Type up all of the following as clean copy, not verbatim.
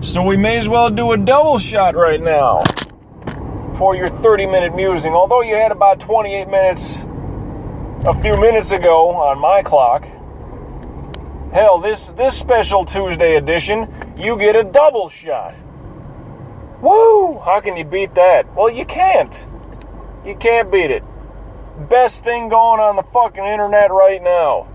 So we may as well do a double shot right now for your 30-minute musing. Although you had about 28 minutes a few minutes ago on my clock. Hell, this special Tuesday edition, you get a double shot. Woo! How can you beat that? Well, you can't. You can't beat it. Best thing going on the fucking internet right now.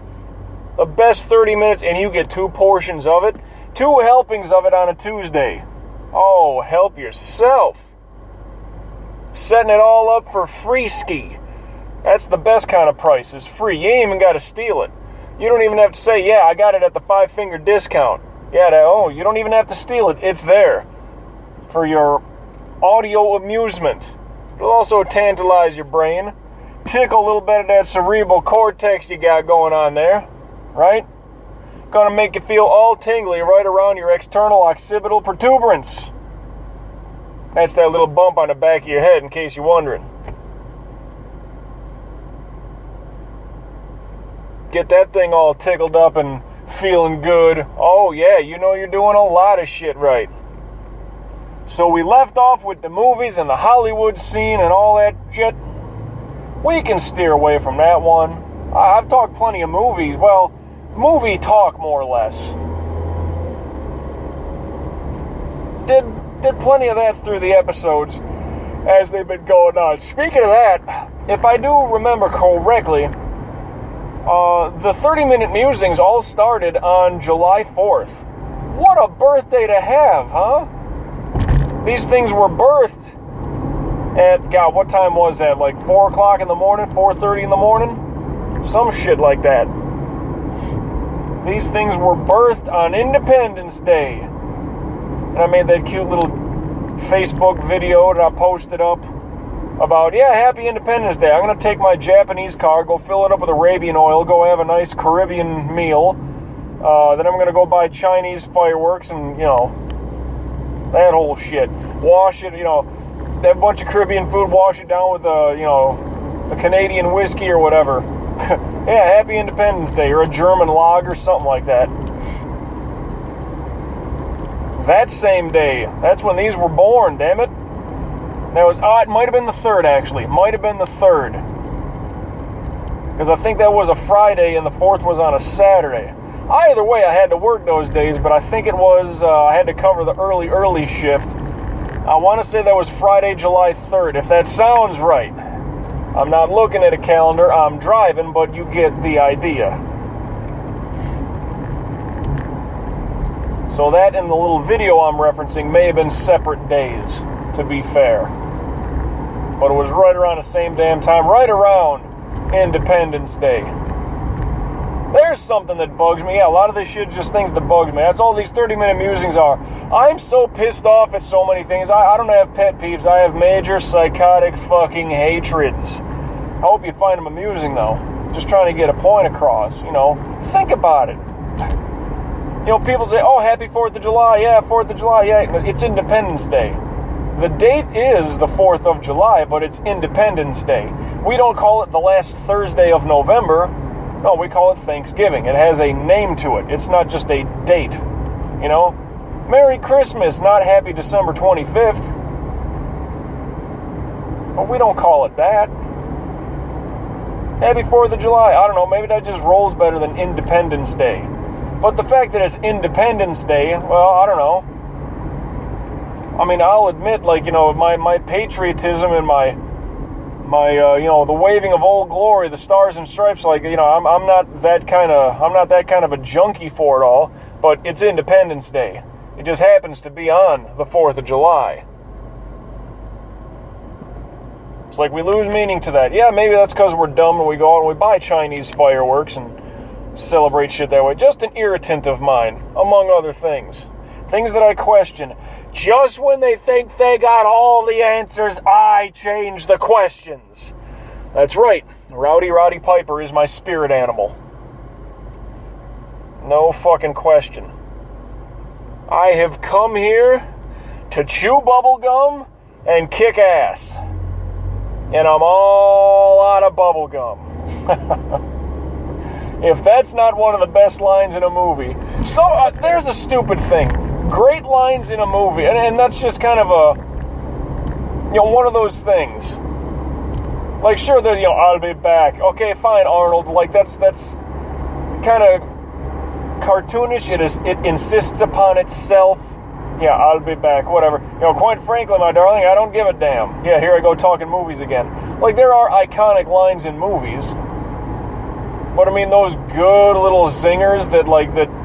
The best 30 minutes, and you get 2 portions of it. 2 helpings of it on a Tuesday. Oh, help yourself. Setting it all up for free ski. That's the best kind of price, is free. You ain't even got to steal it. You don't even have to say, yeah, I got it at the 5-finger discount. Yeah, you don't even have to steal it. It's there for your audio amusement. It'll also tantalize your brain. Tickle a little bit of that cerebral cortex you got going on there, right? Gonna make you feel all tingly right around your external occipital protuberance. That's that little bump on the back of your head, in case you're wondering. Get that thing all tickled up and feeling good. Oh yeah, you know you're doing a lot of shit right. So we left off with the movies and the Hollywood scene and all that shit. We can steer away from that one. I've talked plenty of movies. Well, movie talk, more or less. Did plenty of that through the episodes as they've been going on. Speaking of that, if I do remember correctly, the 30-minute musings all started on July 4th. What a birthday to have, huh? These things were birthed at, God, what time was that? Like 4 o'clock in the morning? 4:30 in the morning? Some shit like that. These things were birthed on Independence Day. And I made that cute little Facebook video that I posted up about, yeah, happy Independence Day. I'm going to take my Japanese car, go fill it up with Arabian oil, go have a nice Caribbean meal. Then I'm going to go buy Chinese fireworks and, that whole shit. Wash it, have a bunch of Caribbean food, wash it down with a Canadian whiskey or whatever. Yeah, happy Independence Day, or a German lager, something like that. That same day, that's when these were born, damn it. It might have been the 3rd, actually. It might have been the 3rd. Because I think that was a Friday and the 4th was on a Saturday. Either way, I had to work those days, but I think it was, I had to cover the early shift. I want to say that was Friday, July 3rd, if that sounds right. I'm not looking at a calendar, I'm driving, but you get the idea. So that and the little video I'm referencing may have been separate days, to be fair. But it was right around the same damn time, right around Independence Day. There's something that bugs me. Yeah, a lot of this shit is just things that bugs me. That's all these 30-minute musings are. I'm so pissed off at so many things. I don't have pet peeves. I have major psychotic fucking hatreds. I hope you find them amusing, though. Just trying to get a point across, Think about it. People say, oh, happy 4th of July. Yeah, 4th of July. Yeah, it's Independence Day. The date is the 4th of July, but it's Independence Day. We don't call it the last Thursday of November. No, we call it Thanksgiving. It has a name to it. It's not just a date. Merry Christmas, not Happy December 25th. But we don't call it that. Happy 4th of July. I don't know, maybe that just rolls better than Independence Day. But the fact that it's Independence Day, well, I don't know. I mean, I'll admit, my patriotism and my the waving of Old Glory, the stars and stripes, I'm not that kind of a junkie for it all, but it's Independence Day. It just happens to be on the 4th of July. It's like we lose meaning to that. Yeah, maybe that's because we're dumb and we go out and we buy Chinese fireworks and celebrate shit that way. Just an irritant of mine, among other things. Things that I question. Just when they think they got all the answers, I change the questions. That's right. Rowdy Roddy Piper is my spirit animal. No fucking question. I have come here to chew bubblegum and kick ass. And I'm all out of bubblegum. If that's not one of the best lines in a movie. So, there's a stupid thing. great lines in a movie, and that's just kind of one of those things. Like, sure, that I'll be back. Okay, fine, Arnold. Like, that's kind of cartoonish. It insists upon itself. Yeah, I'll be back. Whatever. Quite frankly, my darling, I don't give a damn. Yeah, here I go talking movies again. Like, there are iconic lines in movies. But I mean, those good little zingers that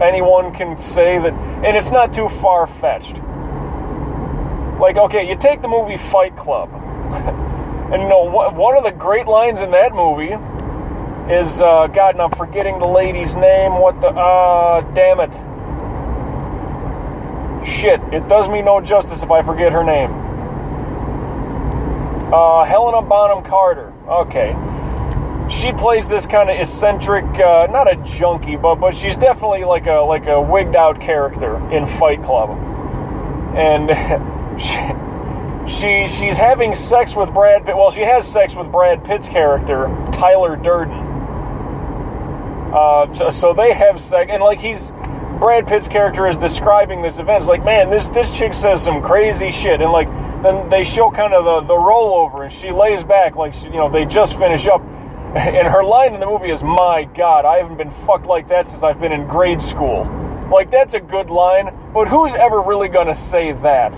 anyone can say that, and it's not too far-fetched. Like, okay, you take the movie Fight Club, and one of the great lines in that movie is, God, and I'm forgetting the lady's name. Damn it. Shit, it does me no justice if I forget her name. Helena Bonham Carter. Okay. She plays this kind of eccentric, not a junkie, but she's definitely like a wigged out character in Fight Club. And she's having sex with Brad Pitt. Well, she has sex with Brad Pitt's character, Tyler Durden. So they have sex, and Brad Pitt's character is describing this event. It's like, man, this chick says some crazy shit, and then they show kind of the rollover, and she lays back like they just finish up. And her line in the movie is, my God, I haven't been fucked like that since I've been in grade school. Like, that's a good line, but who's ever really gonna say that?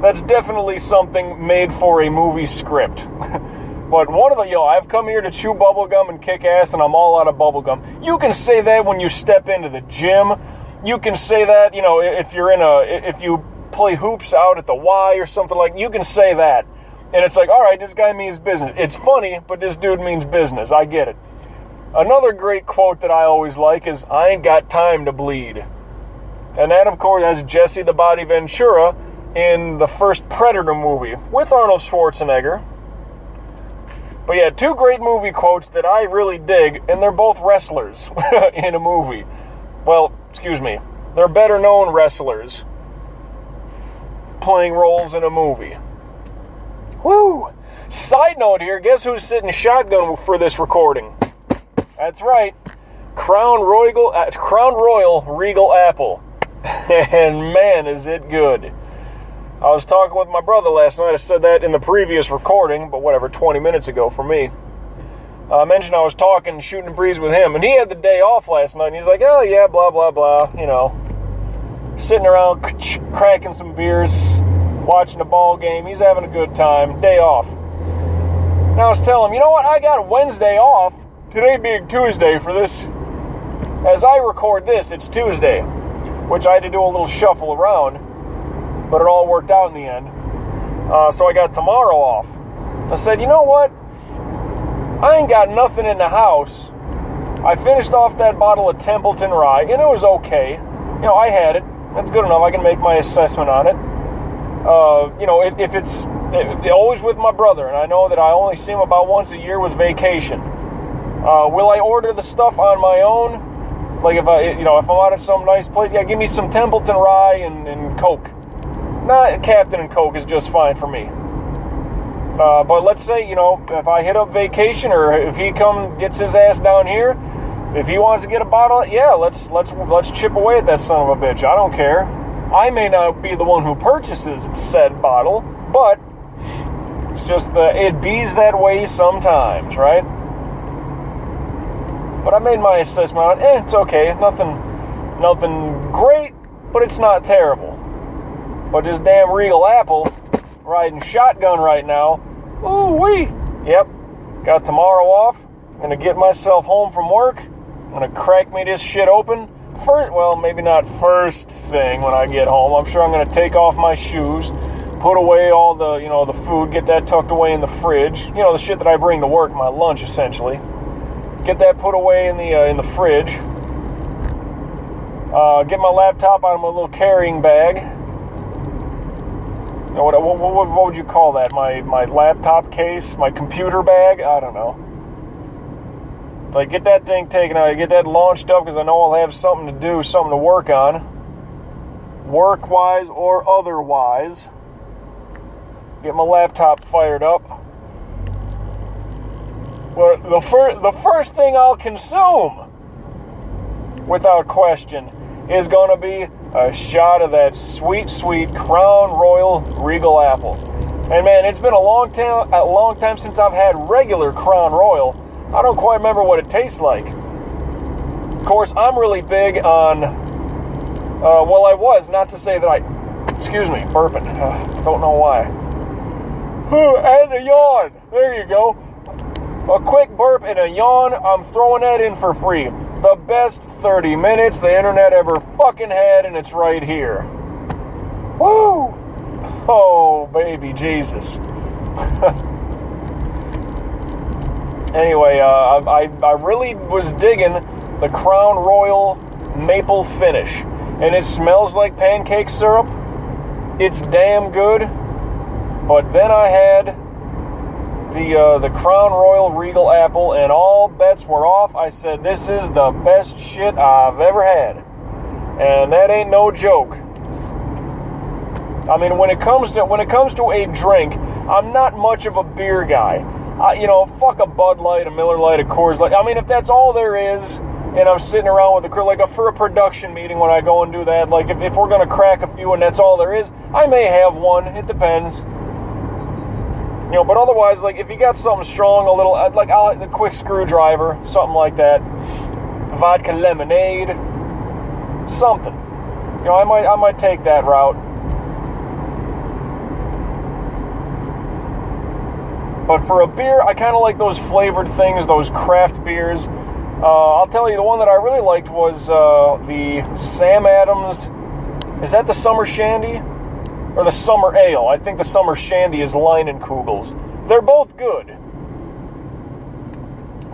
That's definitely something made for a movie script. But one of the, I've come here to chew bubblegum and kick ass and I'm all out of bubblegum. You can say that when you step into the gym. You can say that, if you play hoops out at the Y or something you can say that. And it's like, all right, this guy means business. It's funny, but this dude means business. I get it. Another great quote that I always like is, I ain't got time to bleed. And that, of course, has Jesse the Body Ventura in the first Predator movie with Arnold Schwarzenegger. But yeah, two great movie quotes that I really dig, and they're both wrestlers in a movie. Well, excuse me. They're better known wrestlers playing roles in a movie. Woo! Side note here, guess who's sitting shotgun for this recording? That's right, Crown Royal Regal Apple. And man, is it good. I was talking with my brother last night. I said that in the previous recording, but whatever, 20 minutes ago for me. I mentioned I was talking, shooting a breeze with him, and he had the day off last night, and he's like, oh yeah, blah, blah, blah, sitting around cracking some beers, watching a ball game. He's having a good time. Day off. Now I was telling him, you know what? I got Wednesday off. Today being Tuesday for this. As I record this, it's Tuesday, which I had to do a little shuffle around, but it all worked out in the end. So I got tomorrow off. I said, you know what? I ain't got nothing in the house. I finished off that bottle of Templeton Rye, and it was okay. I had it. That's good enough. I can make my assessment on it. If it's always with my brother, and I know that I only see him about once a year with vacation. Will I order the stuff on my own? Like if I'm out at some nice place, yeah, give me some Templeton Rye and Coke. Captain and Coke is just fine for me. But let's say, if I hit up vacation or if he gets his ass down here, if he wants to get a bottle, yeah, let's chip away at that son of a bitch. I don't care. I may not be the one who purchases said bottle, but it's just it bees that way sometimes, right? But I made my assessment on it. It's okay. Nothing great, but it's not terrible. But this damn Regal Apple, riding shotgun right now. Ooh-wee. Yep. Got tomorrow off. I'm going to get myself home from work. I'm going to crack me this shit open. Maybe not first thing when I get home. I'm sure I'm going to take off my shoes, put away all the food, get that tucked away in the fridge. The shit that I bring to work, my lunch essentially. Get that put away in the fridge. Get my laptop out of my little carrying bag. What would you call that? My laptop case, my computer bag? I don't know. Like, get that thing taken out, get that launched up, because I know I'll have something to do, something to work on. Work-wise or otherwise. Get my laptop fired up. But the first thing I'll consume, without question, is going to be a shot of that sweet, sweet Crown Royal Regal Apple. And man, it's been a long time since I've had regular Crown Royal. I don't quite remember what it tastes like. Of course, I'm really big on, well, I was, not to say that excuse me, burping. Don't know why. And a yawn. There you go. A quick burp and a yawn, I'm throwing that in for free. The best 30 minutes the internet ever fucking had, and it's right here. Woo! Oh, baby Jesus. Anyway, I really was digging the Crown Royal maple finish. And it smells like pancake syrup. It's damn good. But then I had the Crown Royal Regal Apple, and all bets were off. I said, this is the best shit I've ever had. And that ain't no joke. I mean, when it comes to a drink, I'm not much of a beer guy. Fuck a Bud Light, a Miller Lite, a Coors Light. I mean, if that's all there is, and I'm sitting around with a crew, for a production meeting when I go and do that, like if we're going to crack a few and that's all there is, I may have one. It depends. But otherwise, like, if you got something strong, a little, like, I like the quick screwdriver, something like that. Vodka lemonade. Something. I might take that route. But for a beer, I kind of like those flavored things, those craft beers. I'll tell you, the one that I really liked was the Sam Adams. Is that the Summer Shandy? Or the Summer Ale? I think the Summer Shandy is Leinenkugels. They're both good.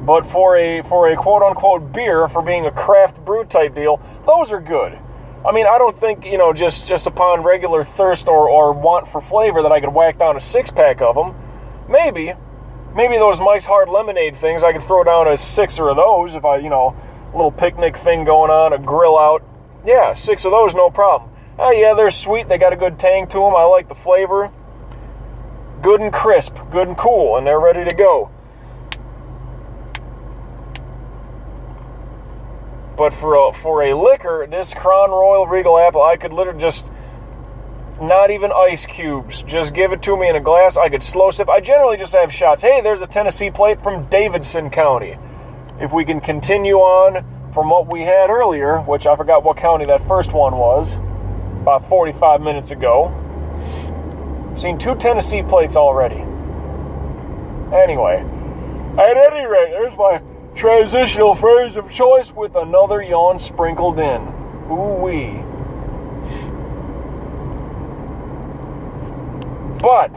But for a quote-unquote beer, for being a craft brew type deal, those are good. I mean, I don't think, just upon regular thirst or want for flavor that I could whack down a six-pack of them. Maybe those Mike's Hard Lemonade things, I could throw down a sixer of those if I, a little picnic thing going on, a grill out. Yeah, 6 of those, no problem. Oh yeah, they're sweet, they got a good tang to them, I like the flavor. Good and crisp, good and cool, and they're ready to go. But for a liquor, this Crown Royal Regal Apple, I could literally just, not even ice cubes, just give it to me in a glass. I could slow sip. I generally just have shots. Hey, there's a Tennessee plate from Davidson County. If we can continue on from what we had earlier, which I forgot what county that first one was, about 45 minutes ago. I've seen 2 Tennessee plates already. Anyway, at any rate, there's my transitional phrase of choice with another yawn sprinkled in. Ooh-wee. But,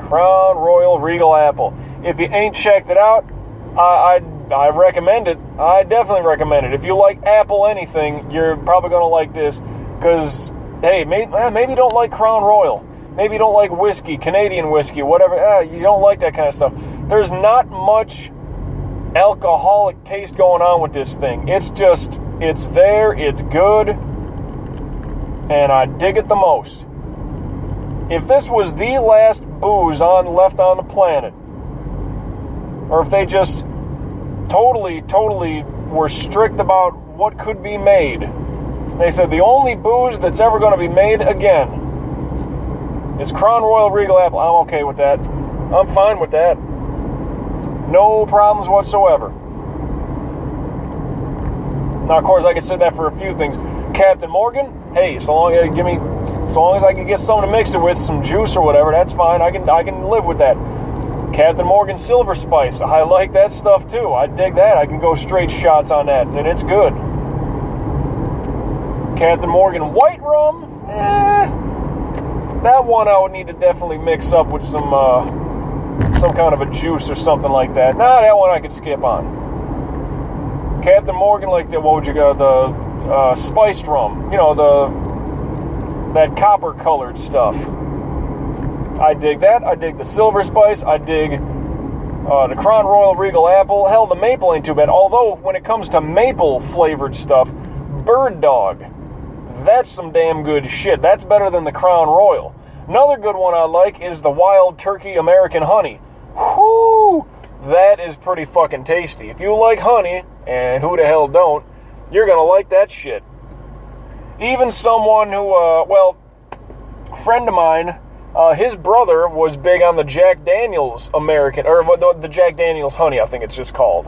Crown Royal Regal Apple. If you ain't checked it out, I recommend it. I definitely recommend it. If you like apple anything, you're probably going to like this. Because, hey, maybe you don't like Crown Royal. Maybe you don't like whiskey, Canadian whiskey, whatever. You don't like that kind of stuff. There's not much alcoholic taste going on with this thing. It's there, it's good, and I dig it the most. If this was the last booze left on the planet, or if they just totally were strict about what could be made, they said the only booze that's ever going to be made again is Crown Royal Regal Apple, I'm okay with that. I'm fine with that. No problems whatsoever. Now, of course, I could say that for a few things. Captain Morgan, hey, so long as I can get something to mix it with, some juice or whatever, that's fine. I can live with that. Captain Morgan Silver Spice, I like that stuff too. I dig that. I can go straight shots on that, and it's good. Captain Morgan White Rum, that one I would need to definitely mix up with some kind of a juice or something like that. Nah, that one I could skip on. Captain Morgan, like the spiced rum, that copper colored stuff. I dig that. I dig the Silver Spice. I dig the Crown Royal Regal Apple. Hell, the maple ain't too bad. Although, when it comes to maple flavored stuff, Bird Dog, that's some damn good shit. That's better than the Crown Royal. Another good one I like is the Wild Turkey American Honey. Whoo! That is pretty fucking tasty. If you like honey, and who the hell don't, you're gonna like that shit. Even someone who, a friend of mine, his brother was big on the Jack Daniels American, or the Jack Daniels Honey, I think it's just called.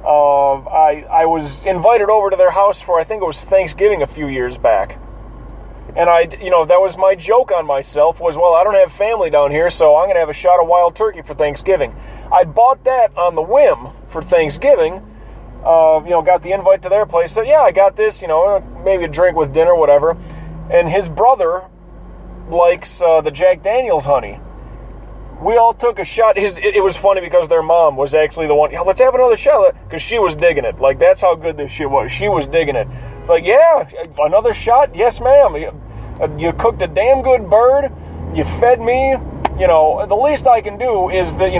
I was invited over to their house for, I think it was Thanksgiving a few years back. And that was my joke on myself, was, well, I don't have family down here, so I'm going to have a shot of wild turkey for Thanksgiving. I bought that on the whim for Thanksgiving. Got the invite to their place. So, yeah, I got this, maybe a drink with dinner, whatever. And his brother likes the Jack Daniels Honey. We all took a shot. It was funny because their mom was actually the one, let's have another shot, because she was digging it. Like, that's how good this shit was. She was digging it. It's like, yeah, another shot? Yes, ma'am. You cooked a damn good bird. You fed me. The least I can do is that,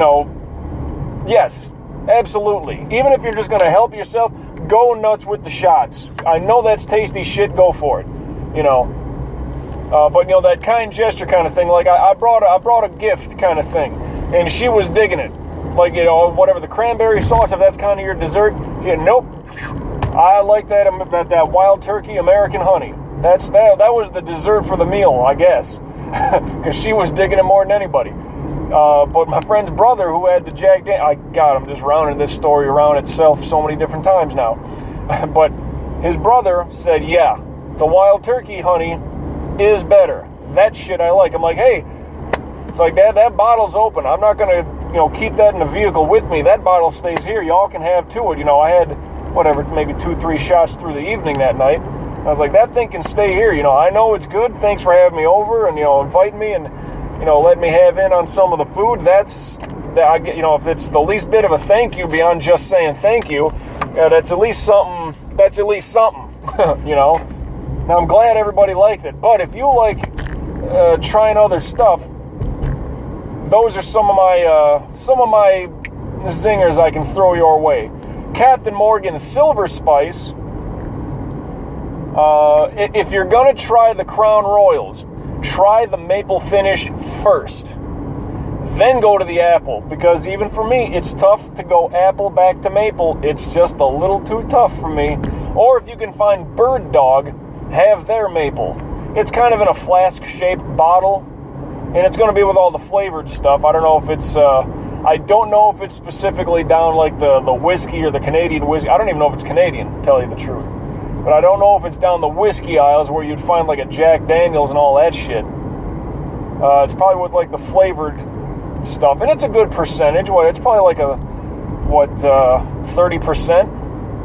yes, absolutely. Even if you're just going to help yourself, go nuts with the shots. I know that's tasty shit. Go for it. But that kind gesture kind of thing, like I brought a gift kind of thing, and she was digging it, like whatever the cranberry sauce, if that's kind of your dessert. Yeah, nope. I like that wild turkey American honey. That was the dessert for the meal, I guess, because she was digging it more than anybody. But my friend's brother, who had the Jack Daniels, I'm just rounding this story around itself so many different times now. But his brother said, yeah, the wild turkey honey is better. That shit I like. I'm like, hey, it's like that bottle's open. I'm not gonna, keep that in the vehicle with me. That bottle stays here. Y'all can have to it. I had maybe 2-3 shots through the evening that night. I was like, that thing can stay here. I know it's good. Thanks for having me over and inviting me and letting me have in on some of the food. I get. If it's the least bit of a thank you beyond just saying thank you, that's at least something. That's at least something. Now, I'm glad everybody liked it, but if you like trying other stuff, those are some of my zingers I can throw your way. Captain Morgan's Silver Spice. If you're gonna try the Crown Royals, try the maple finish first, then go to the apple, because even for me, it's tough to go apple back to maple. It's just a little too tough for me. Or if you can find Bird Dog, have their maple. It's kind of in a flask-shaped bottle, and it's going to be with all the flavored stuff. I don't know if it's, I don't know if it's specifically down like the whiskey or the Canadian whiskey. I don't even know if it's Canadian, to tell you the truth. But I don't know if it's down the whiskey aisles where you'd find like a Jack Daniels and all that shit. It's probably with like the flavored stuff, and it's a good percentage. It's probably like 30%.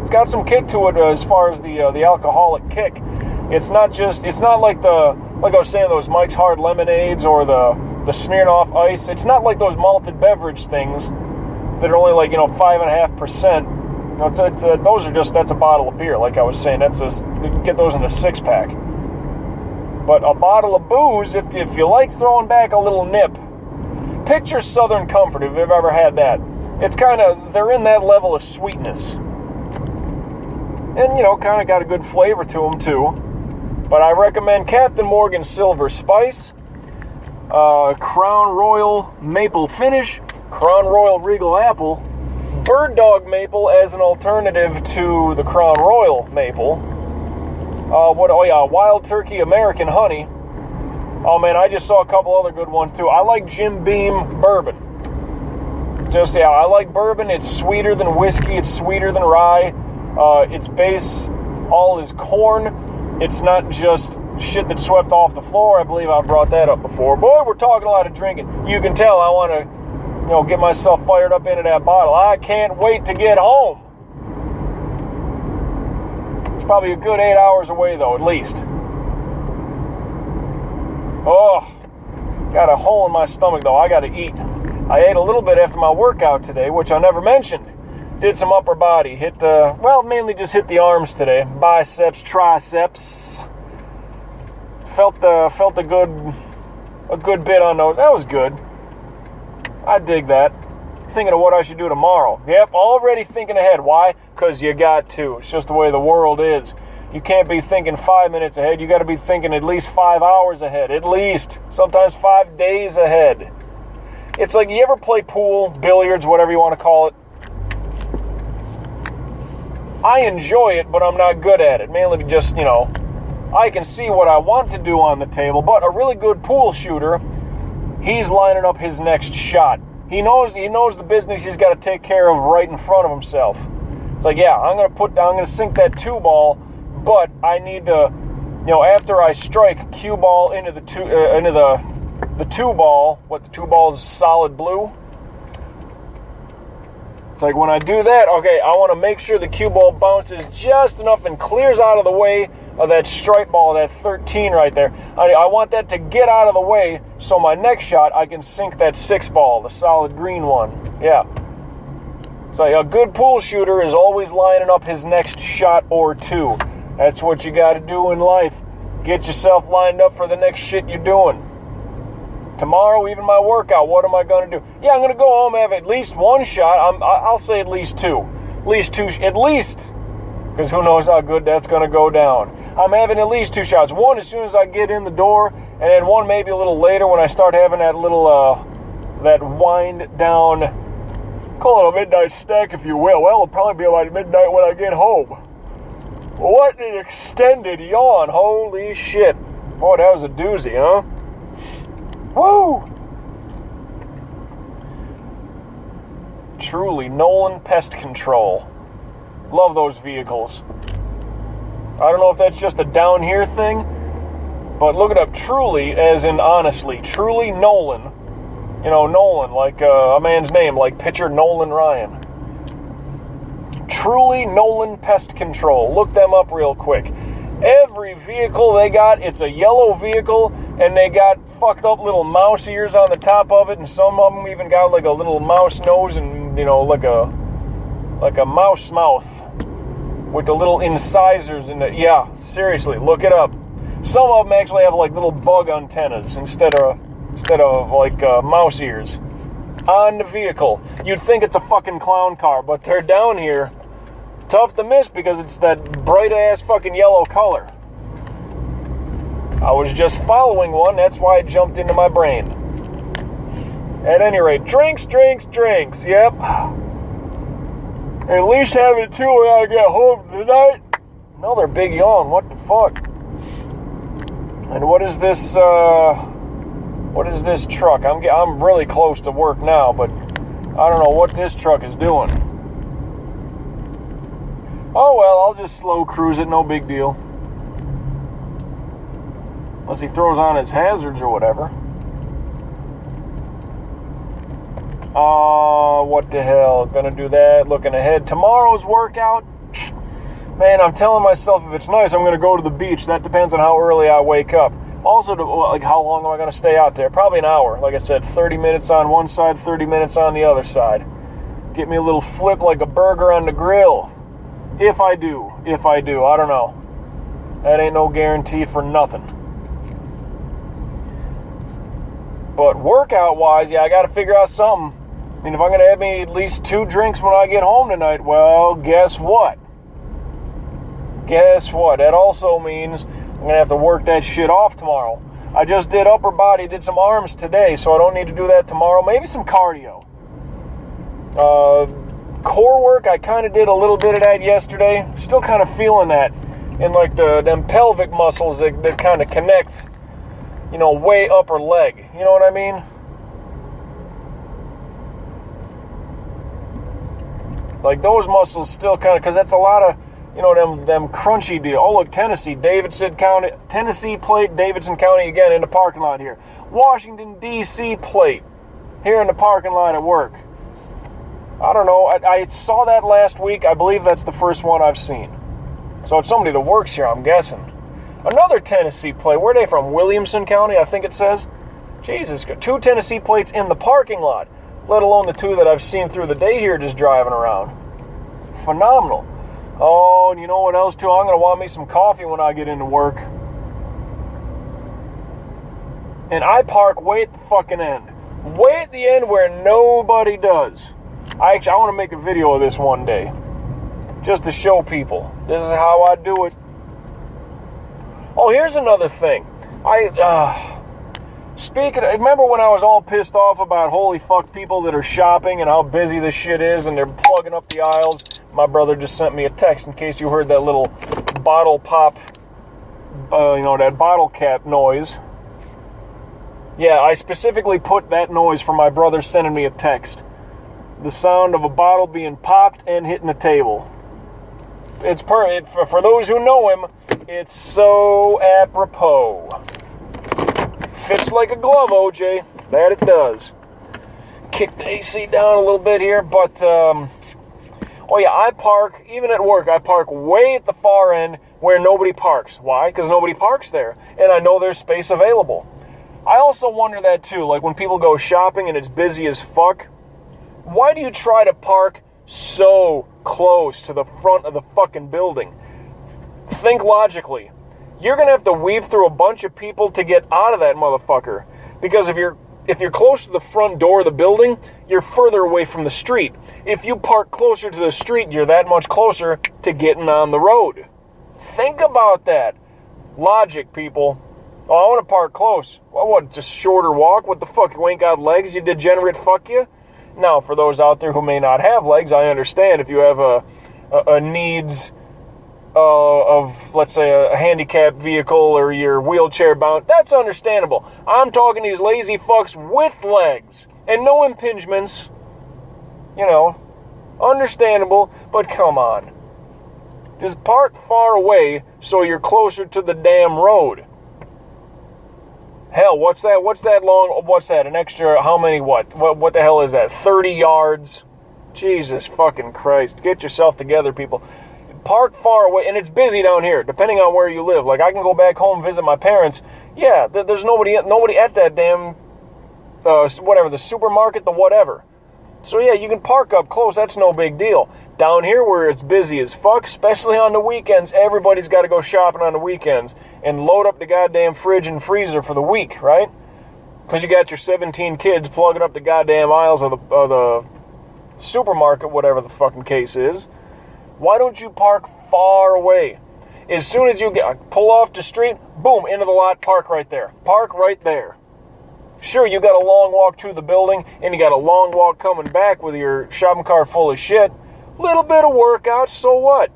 It's got some kick to it as far as the alcoholic kick. It's not like I was saying, those Mike's Hard Lemonades or the Smirnoff Ice. It's not like those malted beverage things that are only like 5.5%. That's a bottle of beer, like I was saying. You can get those in a 6-pack. But a bottle of booze, if you like throwing back a little nip, picture Southern Comfort if you've ever had that. It's they're in that level of sweetness. And, kind of got a good flavor to them, too. But I recommend Captain Morgan's Silver Spice, Crown Royal Maple Finish, Crown Royal Regal Apple, Bird Dog Maple as an alternative to the Crown Royal Maple. Wild Turkey American Honey. Oh, man, I just saw a couple other good ones, too. I like Jim Beam Bourbon. I like bourbon. It's sweeter than whiskey. It's sweeter than rye. Its base all is corn. It's not just shit that swept off the floor. I believe I brought that up before. Boy, we're talking a lot of drinking. You can tell I want to, get myself fired up into that bottle. I can't wait to get home. It's probably a good 8 hours away, though, at least. Oh, got a hole in my stomach, though. I got to eat. I ate a little bit after my workout today, which I never mentioned. Did some upper body. Mainly just hit the arms today. Biceps, triceps. Felt a good bit on those. That was good. I dig that. Thinking of what I should do tomorrow. Yep, already thinking ahead. Why? Because you got to. It's just the way the world is. You can't be thinking 5 minutes ahead. You got to be thinking at least 5 hours ahead. At least. Sometimes 5 days ahead. It's like, you ever play pool, billiards, whatever you want to call it? I enjoy it, but I'm not good at it. Mainly just, I can see what I want to do on the table, but a really good pool shooter, he's lining up his next shot. He knows the business he's got to take care of right in front of himself. It's like, yeah, I'm gonna sink that 2-ball, but I need to, after I strike cue ball into the 2-ball, what the 2-ball is solid blue. It's like when I do that, okay, I want to make sure the cue ball bounces just enough and clears out of the way of that strike ball, that 13 right there. I want that to get out of the way so my next shot I can sink that 6-ball, the solid green one. Yeah. So a good pool shooter is always lining up his next shot or two. That's what you got to do in life. Get yourself lined up for the next shit you're doing. Tomorrow, even my workout, what am I going to do? Yeah, I'm going to go home and have at least one shot. I'll say at least two. At least. Because who knows how good that's going to go down. I'm having at least 2 shots. One as soon as I get in the door, and then one maybe a little later when I start having that little, that wind down, call it a midnight snack if you will. Well, it'll probably be about midnight when I get home. What an extended yawn. Holy shit. Boy, that was a doozy, huh? Woo! Truly, Nolan Pest Control. Love those vehicles. I don't know if that's just a down here thing, but look it up. Truly, as in honestly. Truly Nolan. Nolan, like a man's name, like pitcher Nolan Ryan. Truly Nolan Pest Control. Look them up real quick. Every vehicle they got, it's a yellow vehicle, and they got fucked up little mouse ears on the top of it, and some of them even got like a little mouse nose and, like a mouse mouth with the little incisors in it. Yeah, seriously, look it up. Some of them actually have like little bug antennas instead of like mouse ears on the vehicle. You'd think it's a fucking clown car, but they're down here. Tough to miss because it's that bright ass fucking yellow color. I was just following one, that's why it jumped into my brain. At any rate, drinks, yep. At least having 2 when I get home tonight. Another big yawn, what the fuck? And what is this truck? I'm really close to work now, but I don't know what this truck is doing. Oh well, I'll just slow cruise it, no big deal. Unless he throws on his hazards or whatever. What the hell? Gonna do that, looking ahead. Tomorrow's workout, man, I'm telling myself if it's nice, I'm gonna go to the beach. That depends on how early I wake up. Also, like, how long am I gonna stay out there? Probably an hour. Like I said, 30 minutes on one side, 30 minutes on the other side. Get me a little flip like a burger on the grill. If I do, I don't know. That ain't no guarantee for nothing. But workout-wise, yeah, I got to figure out something. I mean, if I'm going to have me at least 2 drinks when I get home tonight, well, guess what? That also means I'm going to have to work that shit off tomorrow. I just did upper body, did some arms today, so I don't need to do that tomorrow. Maybe some cardio. Core work, I kind of did a little bit of that yesterday. Still kind of feeling that in like them pelvic muscles that kind of connect, way upper leg. You know what I mean? Like those muscles still kind of, because that's a lot of, them crunchy deal. Oh, look, Tennessee Plate, Davidson County again in the parking lot here. Washington, D.C. plate here in the parking lot at work. I don't know. I saw that last week. I believe that's the first one I've seen. So it's somebody that works here, I'm guessing. Another Tennessee plate. Where are they from? Williamson County, I think it says. Jesus, 2 Tennessee plates in the parking lot, let alone the 2 that I've seen through the day here just driving around. Phenomenal. Oh, and you know what else, too? I'm going to want me some coffee when I get into work. And I park way at the fucking end. Way at the end where nobody does. I want to make a video of this one day, just to show people. This is how I do it. Oh, here's another thing. Remember when I was all pissed off about holy fuck people that are shopping and how busy this shit is and they're plugging up the aisles? My brother just sent me a text in case you heard that little bottle pop that bottle cap noise. Yeah, I specifically put that noise for my brother sending me a text. The sound of a bottle being popped and hitting a table. It's for those who know him, it's so apropos. Fits like a glove, OJ. That it does. Kick the AC down a little bit here, but, I park, even at work, I park way at the far end where nobody parks. Why? Because nobody parks there, and I know there's space available. I also wonder that, too, like when people go shopping and it's busy as fuck, why do you try to park so close to the front of the fucking building? Think logically. You're going to have to weave through a bunch of people to get out of that motherfucker. Because if you're close to the front door of the building, you're further away from the street. If you park closer to the street, you're that much closer to getting on the road. Think about that. Logic, people. Oh, I want to park close. Well, what, just shorter walk? What the fuck, you ain't got legs, you degenerate fuck you? Now, for those out there who may not have legs, I understand if you have a needs of, let's say, a handicapped vehicle or you're wheelchair bound, that's understandable. I'm talking these lazy fucks with legs and no impingements. Understandable, but come on. Just park far away so you're closer to the damn road. Hell, what's that? What's that? An extra, how many, what the hell is that? 30 yards? Jesus fucking Christ. Get yourself together, people. Park far away, and it's busy down here, depending on where you live. Like, I can go back home and visit my parents. Yeah, there's nobody at that damn, the supermarket, the whatever. So yeah, you can park up close, that's no big deal. Down here where it's busy as fuck, especially on the weekends, everybody's got to go shopping on the weekends and load up the goddamn fridge and freezer for the week, right? Because you got your 17 kids plugging up the goddamn aisles of the supermarket, whatever the fucking case is. Why don't you park far away? As soon as you pull off the street, boom, into the lot, park right there. Park right there. Sure, you got a long walk to the building, and you got a long walk coming back with your shopping cart full of shit. Little bit of workout, so what?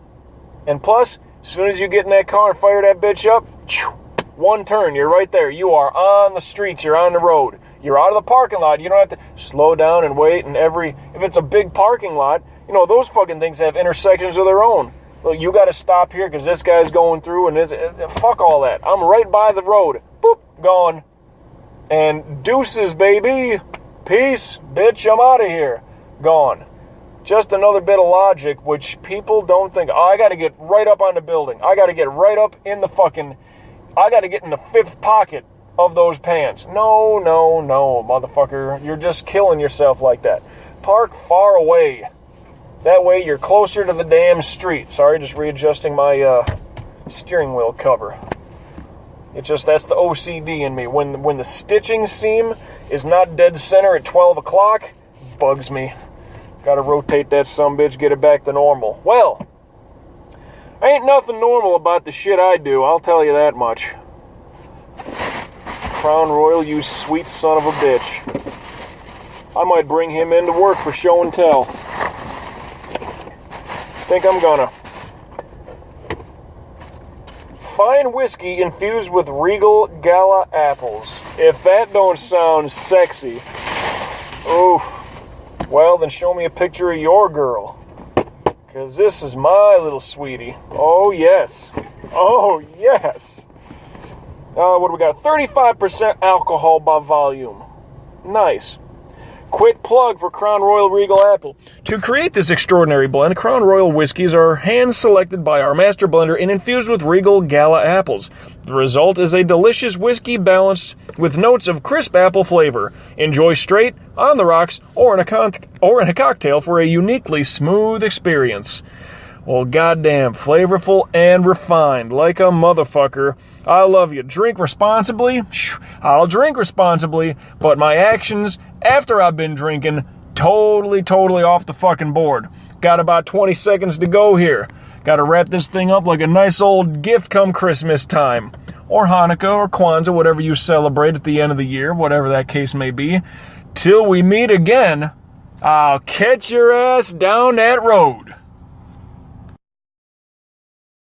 And plus, as soon as you get in that car and fire that bitch up, one turn, you're right there. You are on the streets, you're on the road. You're out of the parking lot. You don't have to slow down and wait. And if it's a big parking lot, those fucking things have intersections of their own. Well, you got to stop here because this guy's going through and fuck all that. I'm right by the road. Boop, gone. And deuces, baby. Peace, bitch, I'm out of here. Gone. Just another bit of logic, which people don't think, I got to get right up on the building. I got to get right up in I got to get in the fifth pocket of those pants. No, motherfucker. You're just killing yourself like that. Park far away. That way you're closer to the damn street. Sorry, just readjusting my steering wheel cover. That's the OCD in me. When the stitching seam is not dead center at 12 o'clock, bugs me. Gotta rotate that sumbitch, get it back to normal. Well, ain't nothing normal about the shit I do, I'll tell you that much. Crown Royal, you sweet son of a bitch. I might bring him into work for show and tell. Think I'm gonna. Fine whiskey infused with Regal Gala apples. If that don't sound sexy, oof. Well, then show me a picture of your girl. Because this is my little sweetie. Oh, yes. Oh, yes. What do we got? 35% alcohol by volume. Nice. Quick plug for Crown Royal Regal Apple. To create this extraordinary blend, Crown Royal whiskeys are hand-selected by our master blender and infused with Regal Gala apples. The result is a delicious whiskey balanced with notes of crisp apple flavor. Enjoy straight, on the rocks, or in a cocktail for a uniquely smooth experience. Well, goddamn, flavorful and refined, like a motherfucker. I love you. Drink responsibly? I'll drink responsibly, but my actions after I've been drinking, totally off the fucking board. Got about 20 seconds to go here. Got to wrap this thing up like a nice old gift come Christmas time. Or Hanukkah or Kwanzaa, whatever you celebrate at the end of the year, whatever that case may be. Till we meet again, I'll catch your ass down that road.